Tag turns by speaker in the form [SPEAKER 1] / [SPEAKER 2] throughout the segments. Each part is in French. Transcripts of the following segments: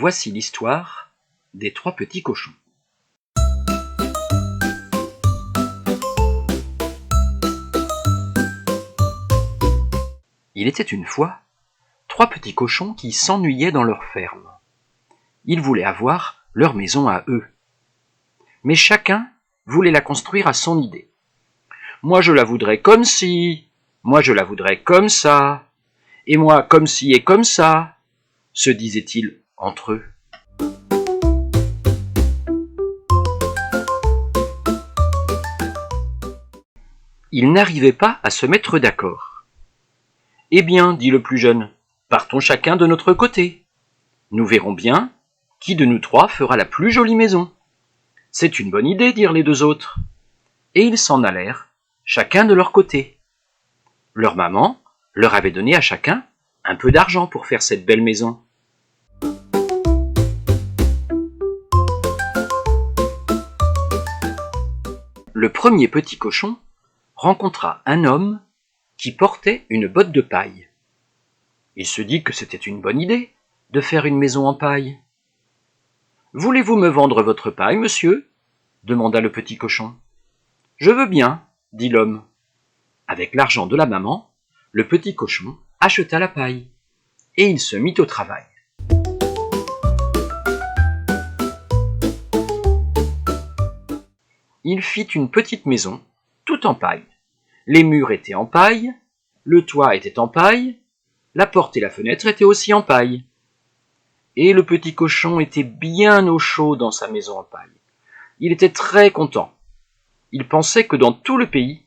[SPEAKER 1] Voici l'histoire des 3 petits cochons. Il était une fois 3 petits cochons qui s'ennuyaient dans leur ferme. Ils voulaient avoir leur maison à eux. Mais chacun voulait la construire à son idée. Moi je la voudrais comme ci, moi je la voudrais comme ça, et moi comme ci et comme ça, se disaient-ils entre eux. Ils n'arrivaient pas à se mettre d'accord. Eh bien, dit le plus jeune, partons chacun de notre côté. Nous verrons bien qui de nous 3 fera la plus jolie maison. C'est une bonne idée, dirent les 2 autres. Et ils s'en allèrent, chacun de leur côté. Leur maman leur avait donné à chacun un peu d'argent pour faire cette belle maison. Le premier petit cochon rencontra un homme qui portait une botte de paille. Il se dit que c'était une bonne idée de faire une maison en paille. « Voulez-vous me vendre votre paille, monsieur ?» demanda le petit cochon. « Je veux bien, » dit l'homme. Avec l'argent de la maman, le petit cochon acheta la paille, et il se mit au travail. Il fit une petite maison, toute en paille. Les murs étaient en paille, le toit était en paille, la porte et la fenêtre étaient aussi en paille. Et le petit cochon était bien au chaud dans sa maison en paille. Il était très content. Il pensait que dans tout le pays,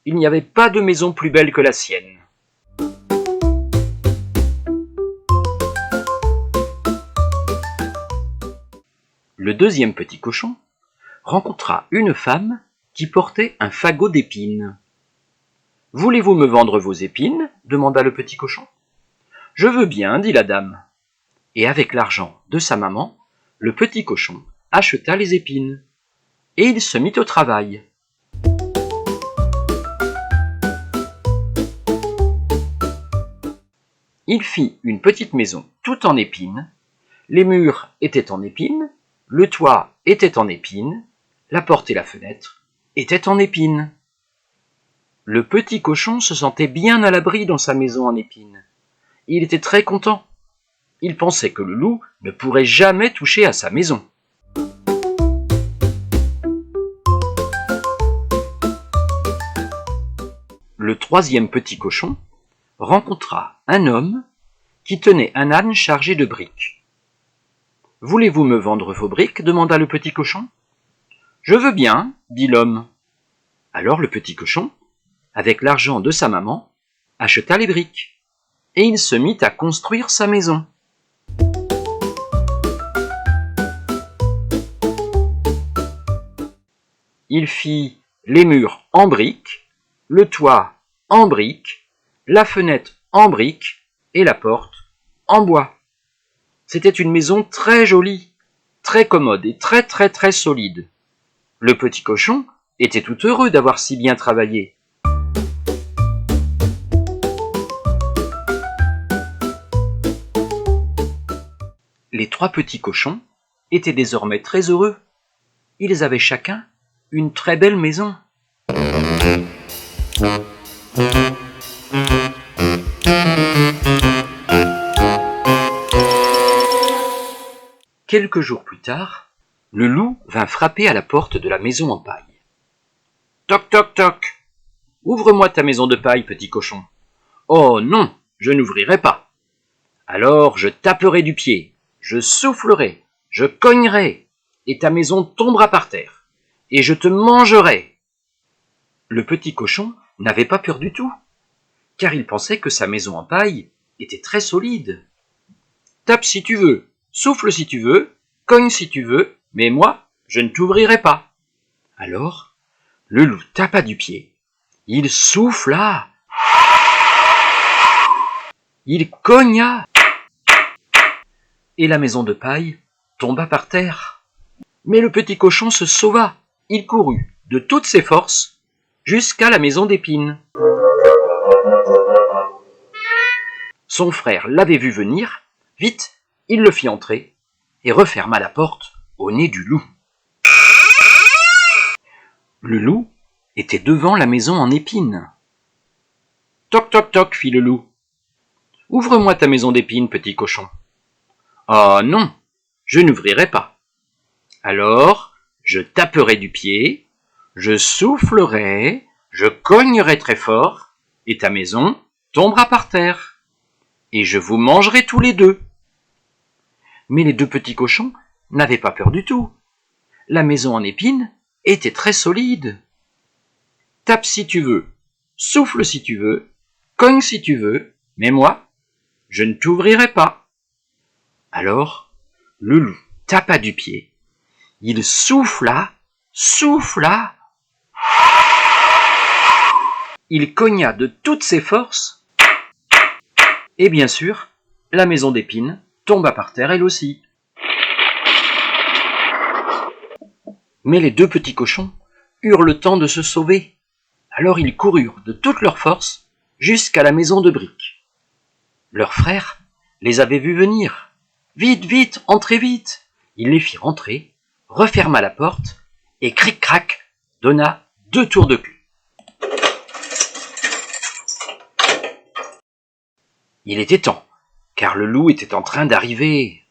[SPEAKER 1] il n'y avait pas de maison plus belle que la sienne. Le deuxième petit cochon rencontra une femme qui portait un fagot d'épines. « Voulez-vous me vendre vos épines ?» demanda le petit cochon. « Je veux bien, dit la dame. » Et avec l'argent de sa maman, le petit cochon acheta les épines, et il se mit au travail. Il fit une petite maison toute en épines, les murs étaient en épines, le toit était en épines, la porte et la fenêtre étaient en épines. Le petit cochon se sentait bien à l'abri dans sa maison en épines. Il était très content. Il pensait que le loup ne pourrait jamais toucher à sa maison. Le troisième petit cochon rencontra un homme qui tenait un âne chargé de briques. « Voulez-vous me vendre vos briques ?» demanda le petit cochon. « Je veux bien, » dit l'homme. Alors le petit cochon, avec l'argent de sa maman, acheta les briques, et il se mit à construire sa maison. Il fit les murs en briques, le toit en briques, la fenêtre en briques et la porte en bois. C'était une maison très jolie, très commode et très solide. Le petit cochon était tout heureux d'avoir si bien travaillé. Les 3 petits cochons étaient désormais très heureux. Ils avaient chacun une très belle maison. Quelques jours plus tard, le loup vint frapper à la porte de la maison en paille. « Toc, toc, toc ! Ouvre-moi ta maison de paille, petit cochon. »« Oh non, je n'ouvrirai pas. »« Alors je taperai du pied, je soufflerai, je cognerai, et ta maison tombera par terre, et je te mangerai. » Le petit cochon n'avait pas peur du tout, car il pensait que sa maison en paille était très solide. « Tape si tu veux, souffle si tu veux, cogne si tu veux, mais moi, je ne t'ouvrirai pas. » Alors, le loup tapa du pied, il souffla, il cogna, et la maison de paille tomba par terre. Mais le petit cochon se sauva, il courut de toutes ses forces jusqu'à la maison d'épines. Son frère l'avait vu venir, vite, il le fit entrer, et referma la porte au nez du loup. Le loup était devant la maison en épines. « Toc, toc, toc » fit le loup. « Ouvre-moi ta maison d'épines, petit cochon. »« Oh non, je n'ouvrirai pas. Alors, je taperai du pied, je soufflerai, je cognerai très fort, et ta maison tombera par terre, et je vous mangerai tous les deux. » Mais les deux petits cochons n'avaient pas peur du tout. La maison en épines était très solide. Tape si tu veux, souffle si tu veux, cogne si tu veux, mais moi, je ne t'ouvrirai pas. Alors, le loup tapa du pied. Il souffla, souffla. Il cogna de toutes ses forces. Et bien sûr, la maison d'épines tomba par terre elle aussi. Mais les deux petits cochons eurent le temps de se sauver. Alors ils coururent de toute leur force jusqu'à la maison de briques. Leur frère les avait vus venir. « Vite, vite, entrez vite !» Il les fit rentrer, referma la porte et cric-crac donna 2 tours de queue. Il était temps, car le loup était en train d'arriver.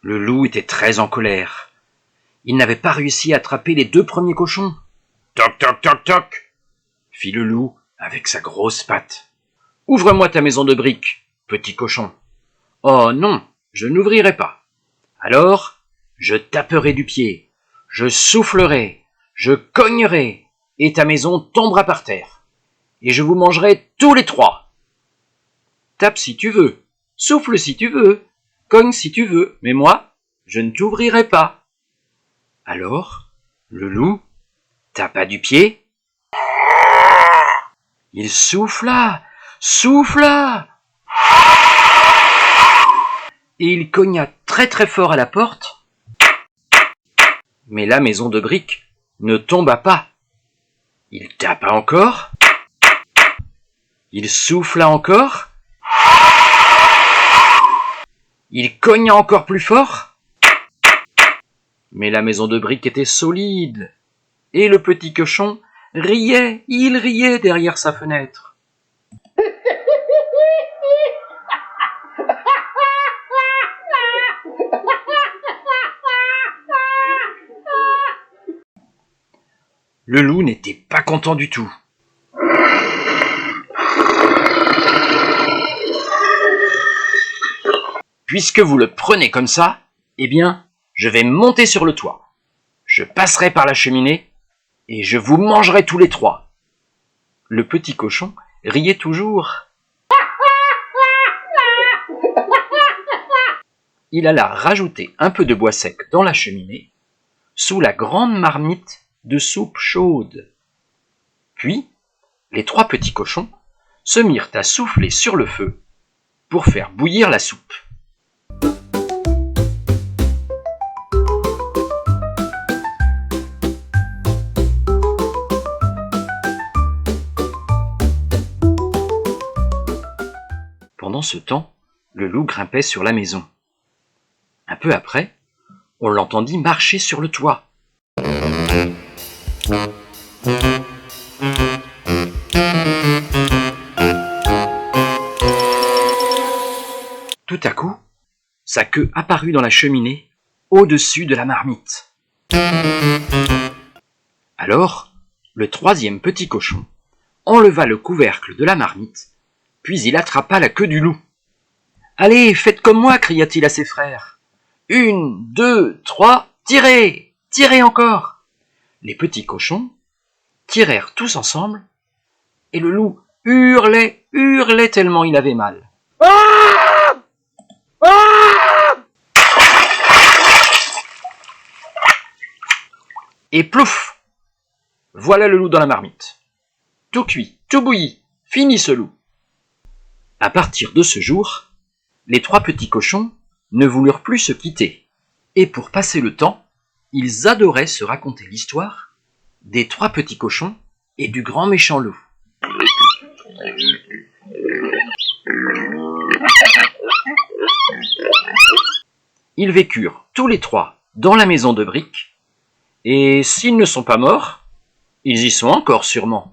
[SPEAKER 1] Le loup était très en colère. Il n'avait pas réussi à attraper les 2 premiers cochons. « Toc, toc, toc, toc » fit le loup avec sa grosse patte. « Ouvre-moi ta maison de briques, petit cochon. »« Oh non, je n'ouvrirai pas. Alors, je taperai du pied, je soufflerai, je cognerai, et ta maison tombera par terre, et je vous mangerai tous les 3. Tape si tu veux, souffle si tu veux, cogne si tu veux, mais moi, je ne t'ouvrirai pas. » Alors, le loup tapa du pied. Il souffla, souffla, et il cogna très très fort à la porte. Mais la maison de briques ne tomba pas. Il tapa encore. Il souffla encore. Il cogna encore plus fort. Mais la maison de briques était solide. Et le petit cochon riait, il riait derrière sa fenêtre. Le loup n'était pas content du tout. Puisque vous le prenez comme ça, eh bien, je vais monter sur le toit. Je passerai par la cheminée et je vous mangerai tous les 3. Le petit cochon riait toujours. Il alla rajouter un peu de bois sec dans la cheminée, sous la grande marmite de soupe chaude. Puis, les 3 petits cochons se mirent à souffler sur le feu pour faire bouillir la soupe. Pendant ce temps, le loup grimpait sur la maison. Un peu après, on l'entendit marcher sur le toit. Tout à coup, sa queue apparut dans la cheminée, au-dessus de la marmite. Alors, le 3e petit cochon enleva le couvercle de la marmite, puis il attrapa la queue du loup. « Allez, faites comme moi » cria-t-il à ses frères. « 1, 2, 3, tirez, tirez encore !» Les petits cochons tirèrent tous ensemble, et le loup hurlait, hurlait tellement il avait mal. Et plouf! Voilà le loup dans la marmite. Tout cuit, tout bouilli, fini ce loup. À partir de ce jour, les 3 petits cochons ne voulurent plus se quitter. Et pour passer le temps, ils adoraient se raconter l'histoire des 3 petits cochons et du grand méchant loup. Ils vécurent tous les trois dans la maison de briques, et s'ils ne sont pas morts, ils y sont encore sûrement.